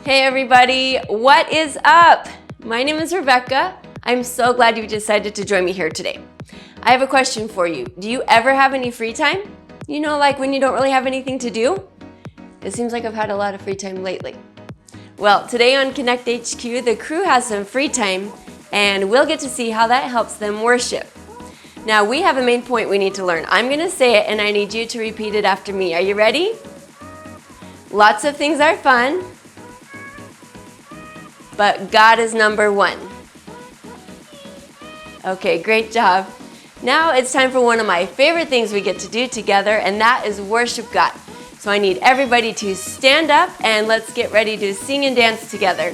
Hey everybody, what is up? My name is Rebecca. I'm so glad you decided to join me here today. I have a question for you. Do you ever have any free time? You know, like when you don't really have anything to do? It seems like I've had a lot of free time lately. Well, today on Konnect HQ, the crew has some free time and we'll get to see how that helps them worship. Now, we have a main point we need to learn. I'm gonna say it and I need you to repeat it after me. Are you ready? Lots of things are fun, but God is number one. Okay, great job. Now it's time for one of my favorite things we get to do together, and that is worship God. So I need everybody to stand up and let's get ready to sing and dance together.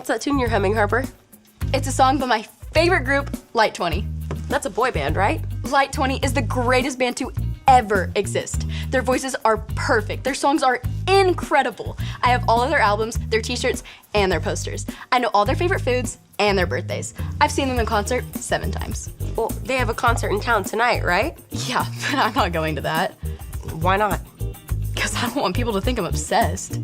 What's that tune you're humming, Harper? It's a song by my favorite group, Light.20. That's a boy band, right? Light.20 is the greatest band to ever exist. Their voices are perfect. Their songs are incredible. I have all of their albums, their t-shirts, and their posters. I know all their favorite foods and their birthdays. I've seen them in concert 7 times. Well, they have a concert in town tonight, right? Yeah, but I'm not going to that. Why not? Because I don't want people to think I'm obsessed.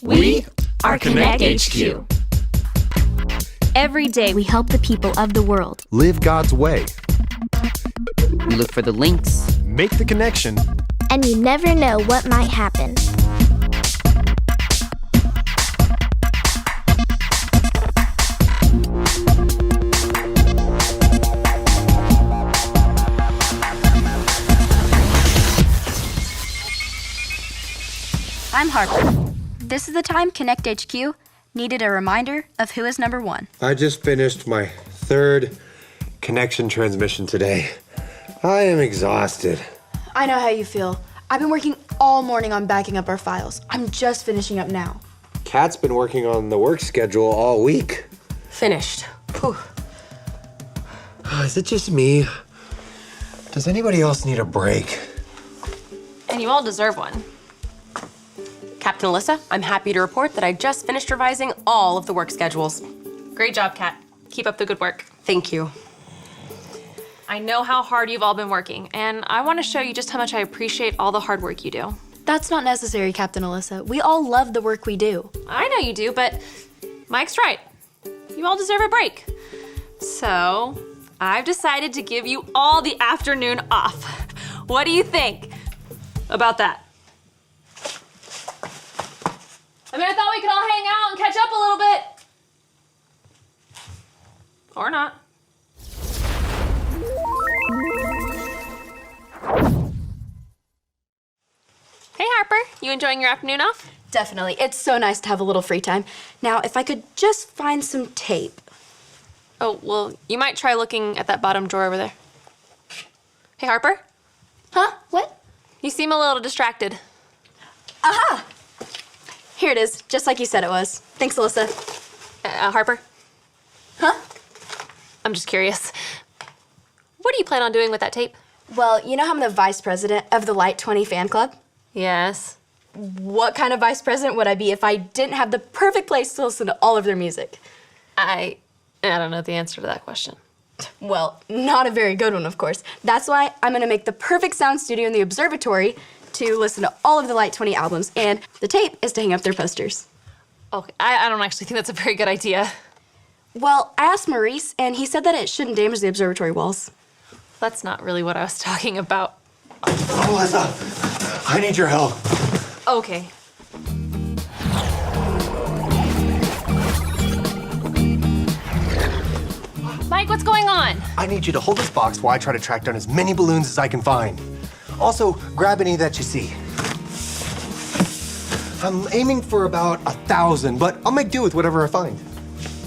We are Konnect HQ. Every day we help the people of the world. Live God's way. We look for the links. Make the connection. And you never know what might happen. I'm Harper. This is the time Konnect HQ needed a reminder of who is number one. I just finished my third connection transmission today. I am exhausted. I know how you feel. I've been working all morning on backing up our files. I'm just finishing up now. Kat's been working on the work schedule all week. Finished. Whew. Is it just me? Does anybody else need a break? And you all deserve one. Captain Alyssa, I'm happy to report that I just finished revising all of the work schedules. Great job, Kat. Keep up the good work. Thank you. I know how hard you've all been working, and I want to show you just how much I appreciate all the hard work you do. That's not necessary, Captain Alyssa. We all love the work we do. I know you do, but Mike's right. You all deserve a break. So, I've decided to give you all the afternoon off. What do you think about that? I mean, I thought we could all hang out and catch up a little bit. Or not. Hey, Harper, you enjoying your afternoon off? Definitely. It's so nice to have a little free time. Now, if I could just find some tape. Oh, well, you might try looking at that bottom drawer over there. Hey, Harper, Huh? What? you seem a little distracted. Aha! Here it is, just like you said it was. Thanks, Alyssa. Harper, Huh? I'm just curious. What do you plan on doing with that tape? Well, you know how I'm the vice president of the Light.20 fan club? Yes. What kind of vice president would I be if I didn't have the perfect place to listen to all of their music? I don't know the answer to that question. Well, not a very good one, of course. That's why I'm gonna make the perfect sound studio in the observatory to listen to all of the Light.20 albums, and the tape is to hang up their posters. Okay, I don't actually think that's a very good idea. Well, I asked Maurice, and he said that it shouldn't damage the observatory walls. That's not really what I was talking about. Alyssa, I need your help. Okay. Mike, what's going on? I need you to hold this box while I try to track down as many balloons as I can find. Also, grab any that you see. I'm aiming for about 1,000, but I'll make do with whatever I find.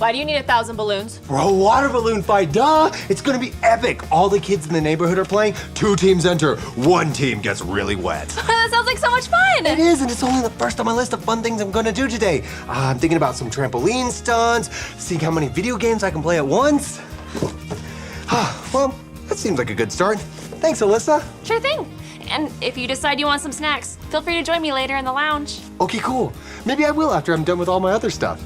Why do you need 1,000 balloons? For a water balloon fight, duh! It's gonna be epic. All the kids in the neighborhood are playing. 2 teams enter. 1 team gets really wet. That sounds like so much fun! It is, and it's only the first on my list of fun things I'm gonna do today. I'm thinking about some trampoline stunts, seeing how many video games I can play at once. Well, that seems like a good start. Thanks, Alyssa. Sure thing. And if you decide you want some snacks, feel free to join me later in the lounge. Okay, cool. Maybe I will after I'm done with all my other stuff.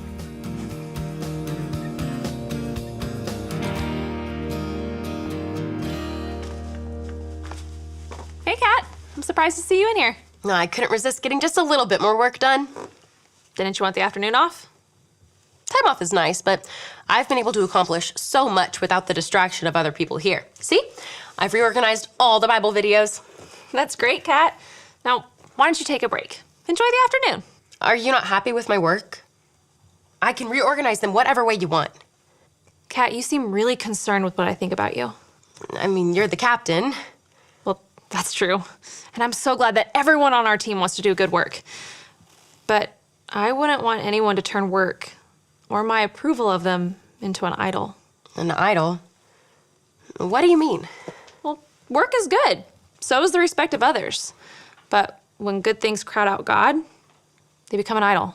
Hey, Kat. I'm surprised to see you in here. I couldn't resist getting just a little bit more work done. Didn't you want the afternoon off? Time off is nice, but I've been able to accomplish so much without the distraction of other people here. See? I've reorganized all the Bible videos. That's great, Kat. Now, why don't you take a break? Enjoy the afternoon. Are you not happy with my work? I can reorganize them whatever way you want. Kat, you seem really concerned with what I think about you. I mean, you're the captain. Well, that's true. And I'm so glad that everyone on our team wants to do good work. But I wouldn't want anyone to turn work or my approval of them into an idol. An idol? What do you mean? Well, work is good. So is the respect of others. But when good things crowd out God, they become an idol.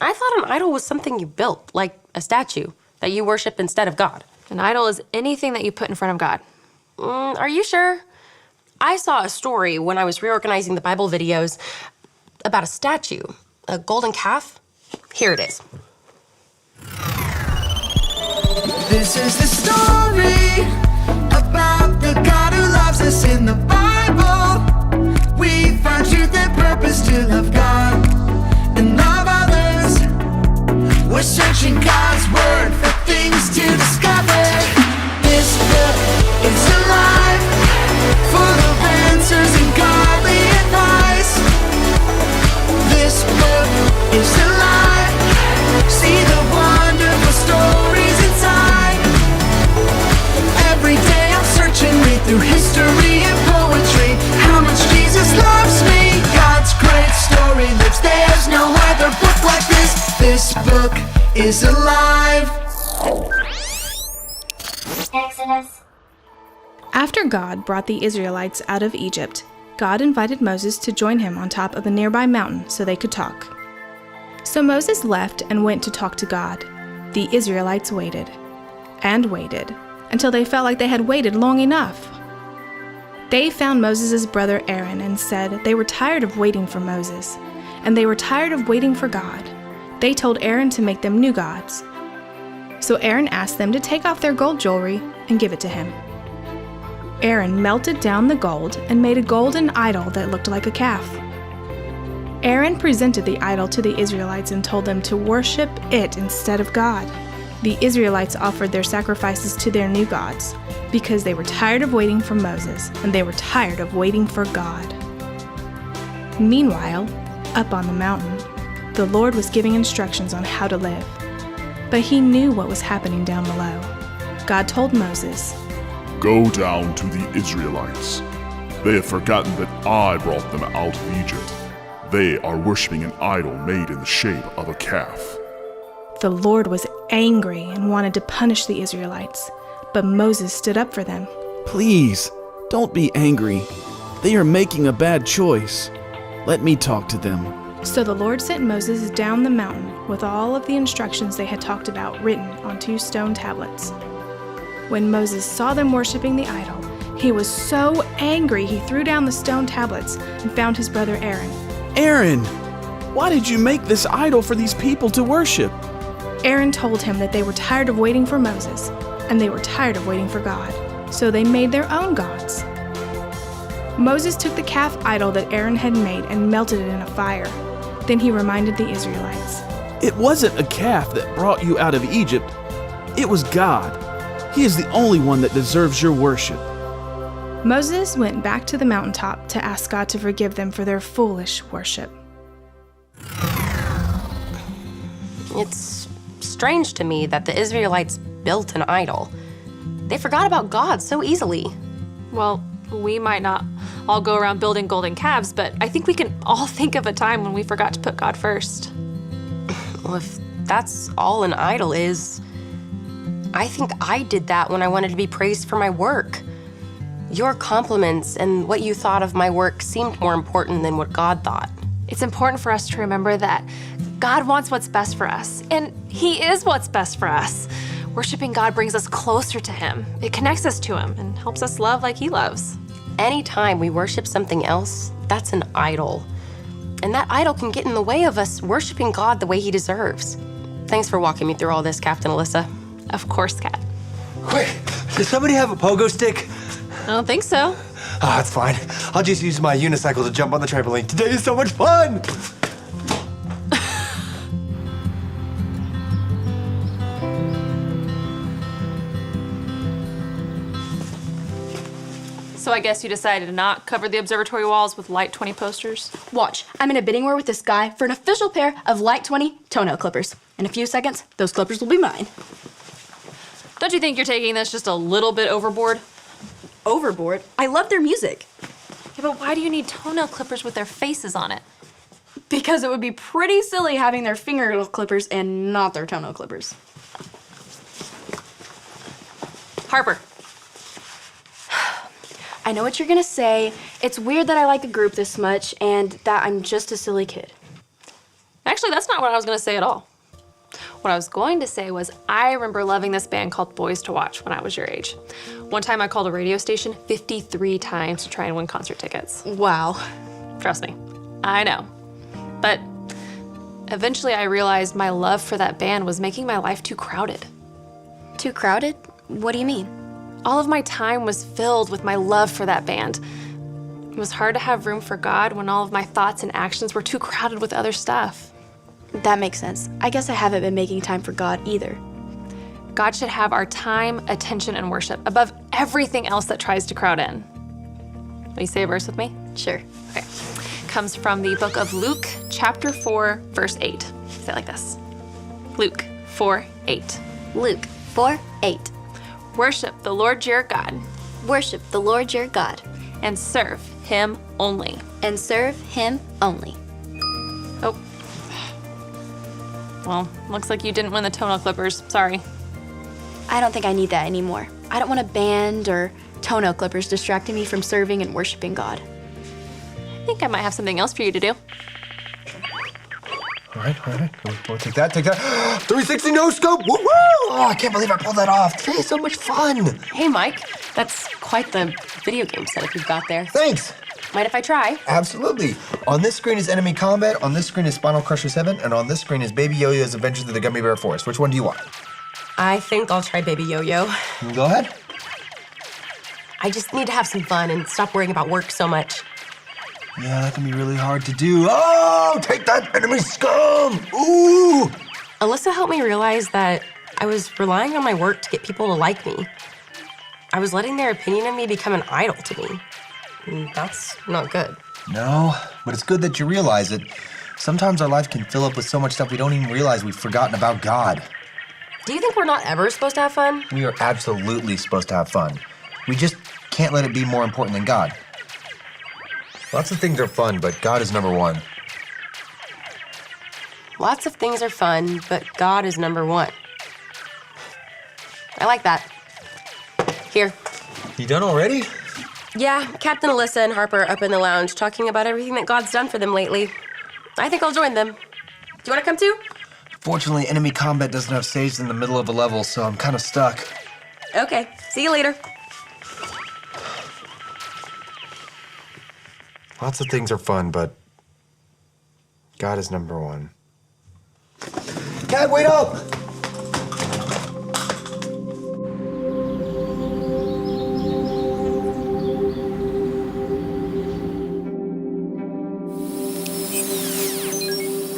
I thought an idol was something you built, like a statue that you worship instead of God. An idol is anything that you put in front of God. Are you sure? I saw a story when I was reorganizing the Bible videos about a statue, a golden calf. Here it is. This is the story about the God who loves us in the Bible. We find truth and purpose to love God and love others. We're searching God's word for things This book is alive. Exodus. After God brought the Israelites out of Egypt, God invited Moses to join him on top of a nearby mountain so they could talk. So Moses left and went to talk to God. The Israelites waited and waited until they felt like they had waited long enough. They found Moses' brother Aaron and said they were tired of waiting for Moses, and they were tired of waiting for God. They told Aaron to make them new gods. So Aaron asked them to take off their gold jewelry and give it to him. Aaron melted down the gold and made a golden idol that looked like a calf. Aaron presented the idol to the Israelites and told them to worship it instead of God. The Israelites offered their sacrifices to their new gods because they were tired of waiting for Moses and they were tired of waiting for God. Meanwhile, up on the mountain, the Lord was giving instructions on how to live. But he knew what was happening down below. God told Moses, "Go down to the Israelites. They have forgotten that I brought them out of Egypt. They are worshiping an idol made in the shape of a calf." The Lord was angry and wanted to punish the Israelites, but Moses stood up for them. Please, don't be angry. They are making a bad choice. Let me talk to them. So the Lord sent Moses down the mountain with all of the instructions they had talked about written on 2 stone tablets. When Moses saw them worshiping the idol, he was so angry he threw down the stone tablets and found his brother Aaron. Aaron, why did you make this idol for these people to worship? Aaron told him that they were tired of waiting for Moses, and they were tired of waiting for God, so they made their own gods. Moses took the calf idol that Aaron had made and melted it in a fire. Then he reminded the Israelites, It wasn't a calf that brought you out of Egypt. It was God. He is the only one that deserves your worship. Moses went back to the mountaintop to ask God to forgive them for their foolish worship. It's strange to me that the Israelites built an idol. They forgot about God so easily. Well, we might not all go around building golden calves, but I think we can all think of a time when we forgot to put God first. Well, if that's all an idol is, I think I did that when I wanted to be praised for my work. Your compliments and what you thought of my work seemed more important than what God thought. It's important for us to remember that God wants what's best for us, and He is what's best for us. Worshiping God brings us closer to Him. It connects us to Him and helps us love like He loves. Anytime we worship something else, that's an idol. And that idol can get in the way of us worshiping God the way He deserves. Thanks for walking me through all this, Captain Alyssa. Of course, Kat. Wait, does somebody have a pogo stick? I don't think so. Ah, it's fine. I'll just use my unicycle to jump on the trampoline. Today is so much fun! So I guess you decided to not cover the observatory walls with Light 20 posters? Watch, I'm in a bidding war with this guy for an official pair of Light 20 toenail clippers. In a few seconds, those clippers will be mine. Don't you think you're taking this just a little bit overboard? Overboard? I love their music. Yeah, but why do you need toenail clippers with their faces on it? Because it would be pretty silly having their fingernail clippers and not their toenail clippers. Harper. I know what you're gonna say. It's weird that I like a group this much and that I'm just a silly kid. Actually, that's not what I was gonna say at all. What I was going to say was I remember loving this band called Boys to Watch when I was your age. One time I called a radio station 53 times to try and win concert tickets. Wow. Trust me, I know. But eventually I realized my love for that band was making my life too crowded. Too crowded? What do you mean? All of my time was filled with my love for that band. It was hard to have room for God when all of my thoughts and actions were too crowded with other stuff. That makes sense. I guess I haven't been making time for God either. God should have our time, attention, and worship above everything else that tries to crowd in. Will you say a verse with me? Sure. Okay. Comes from the book of Luke, chapter 4, verse 8. Say it like this. Luke 4:8. Luke 4:8. Worship the Lord your God. Worship the Lord your God. And serve Him only. And serve Him only. Oh. Well, looks like you didn't win the toenail clippers. Sorry. I don't think I need that anymore. I don't want a band or toenail clippers distracting me from serving and worshiping God. I think I might have something else for you to do. All right. We'll take that. 360 no scope. Woo woo! Oh, I can't believe I pulled that off. Today is so much fun. Hey, Mike, that's quite the video game setup you've got there. Thanks. Mind if I try? Absolutely. On this screen is Enemy Combat, on this screen is Spinal Crusher 7, and on this screen is Baby Yo-Yo's Adventure Through the Gummy Bear Forest. Which one do you want? I think I'll try Baby Yo-Yo. Go ahead. I just need to have some fun and stop worrying about work so much. Yeah, that can be really hard to do. Oh, take that, enemy scum! Ooh! Alyssa helped me realize that I was relying on my work to get people to like me. I was letting their opinion of me become an idol to me. And that's not good. No, but it's good that you realize it. Sometimes our life can fill up with so much stuff we don't even realize we've forgotten about God. Do you think we're not ever supposed to have fun? We are absolutely supposed to have fun. We just can't let it be more important than God. Lots of things are fun, but God is number one. Lots of things are fun, but God is number one. I like that. Here. You done already? Yeah, Captain Alyssa and Harper are up in the lounge talking about everything that God's done for them lately. I think I'll join them. Do you want to come too? Fortunately, Enemy Combat doesn't have saves in the middle of a level, so I'm kind of stuck. Okay, see you later. Lots of things are fun, but God is number one. Cat, wait up!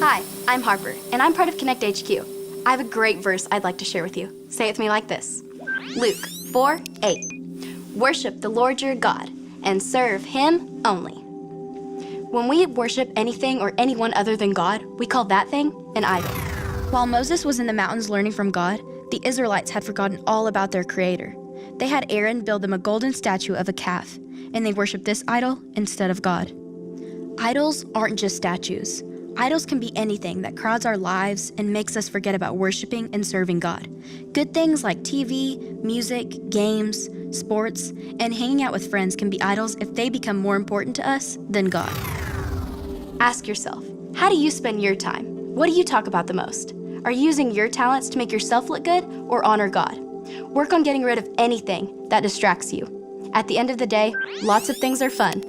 Hi, I'm Harper, and I'm part of Konnect HQ. I have a great verse I'd like to share with you. Say it with me like this. Luke 4:8. Worship the Lord your God and serve him only. When we worship anything or anyone other than God, we call that thing an idol. While Moses was in the mountains learning from God, the Israelites had forgotten all about their Creator. They had Aaron build them a golden statue of a calf, and they worshiped this idol instead of God. Idols aren't just statues. Idols can be anything that crowds our lives and makes us forget about worshiping and serving God. Good things like TV, music, games, sports, and hanging out with friends can be idols if they become more important to us than God. Ask yourself, how do you spend your time? What do you talk about the most? Are you using your talents to make yourself look good or honor God? Work on getting rid of anything that distracts you. At the end of the day, lots of things are fun,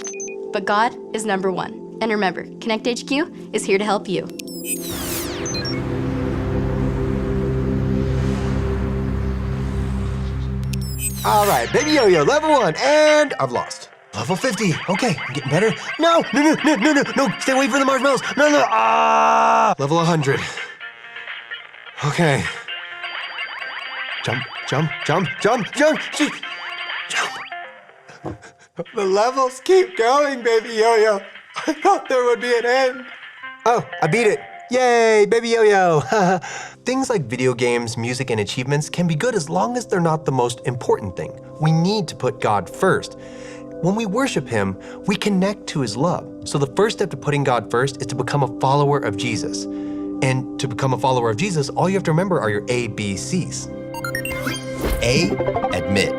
but God is number one. And remember, Konnect HQ is here to help you. All right, Baby Yo-Yo, level 1, and I've lost. Level 50, okay, I'm getting better. No, stay away from the marshmallows. No, level 100. Okay. Jump. The levels keep going, Baby Yo-Yo. I thought there would be an end. Oh, I beat it. Yay, Baby Yo-Yo. Things like video games, music, and achievements can be good as long as they're not the most important thing. We need to put God first. When we worship him, we connect to his love. So the first step to putting God first is to become a follower of Jesus. And to become a follower of Jesus, all you have to remember are your ABCs. A, admit.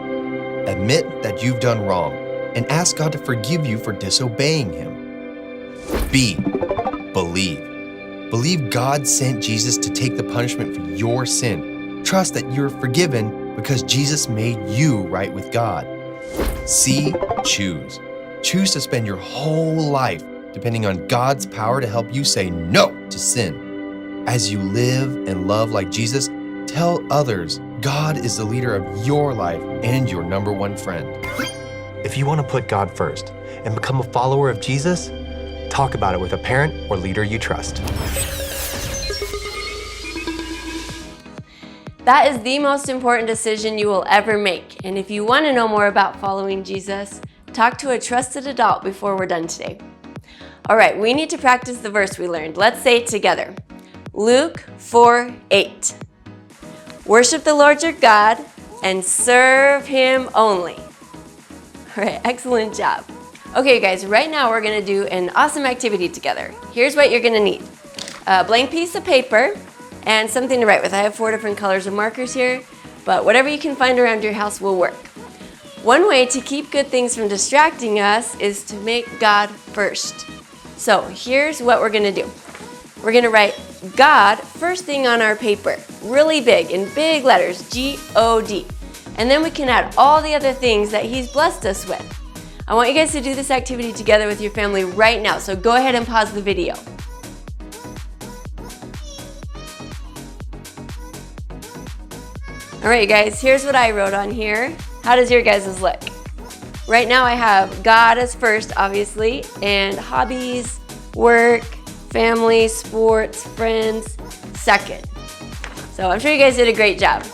Admit that you've done wrong and ask God to forgive you for disobeying him. B, believe. Believe God sent Jesus to take the punishment for your sin. Trust that you're forgiven because Jesus made you right with God. C, choose. Choose to spend your whole life depending on God's power to help you say no to sin. As you live and love like Jesus, tell others God is the leader of your life and your number one friend. If you want to put God first and become a follower of Jesus, talk about it with a parent or leader you trust. That is the most important decision you will ever make. And if you want to know more about following Jesus, talk to a trusted adult before we're done today. All right, we need to practice the verse we learned. Let's say it together. Luke 4:8. Worship the Lord your God and serve him only. All right, excellent job. Okay, you guys, right now we're gonna do an awesome activity together. Here's what you're gonna need. A blank piece of paper and something to write with. I have 4 different colors of markers here, but whatever you can find around your house will work. One way to keep good things from distracting us is to make God first. So here's what we're gonna do. We're gonna write God first thing on our paper, really big, in big letters, G-O-D. And then we can add all the other things that He's blessed us with. I want you guys to do this activity together with your family right now, so go ahead and pause the video. All right, you guys, here's what I wrote on here. How does your guys' look? Right now I have God as first, obviously, and hobbies, work, family, sports, friends, second. So I'm sure you guys did a great job.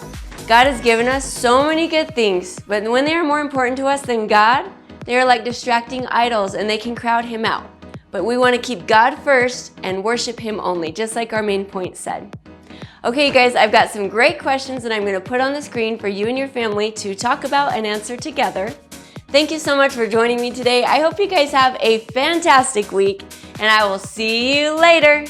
God has given us so many good things, but when they are more important to us than God, they are like distracting idols and they can crowd Him out. But we want to keep God first and worship Him only, just like our main point said. Okay, you guys, I've got some great questions that I'm going to put on the screen for you and your family to talk about and answer together. Thank you so much for joining me today. I hope you guys have a fantastic week, and I will see you later.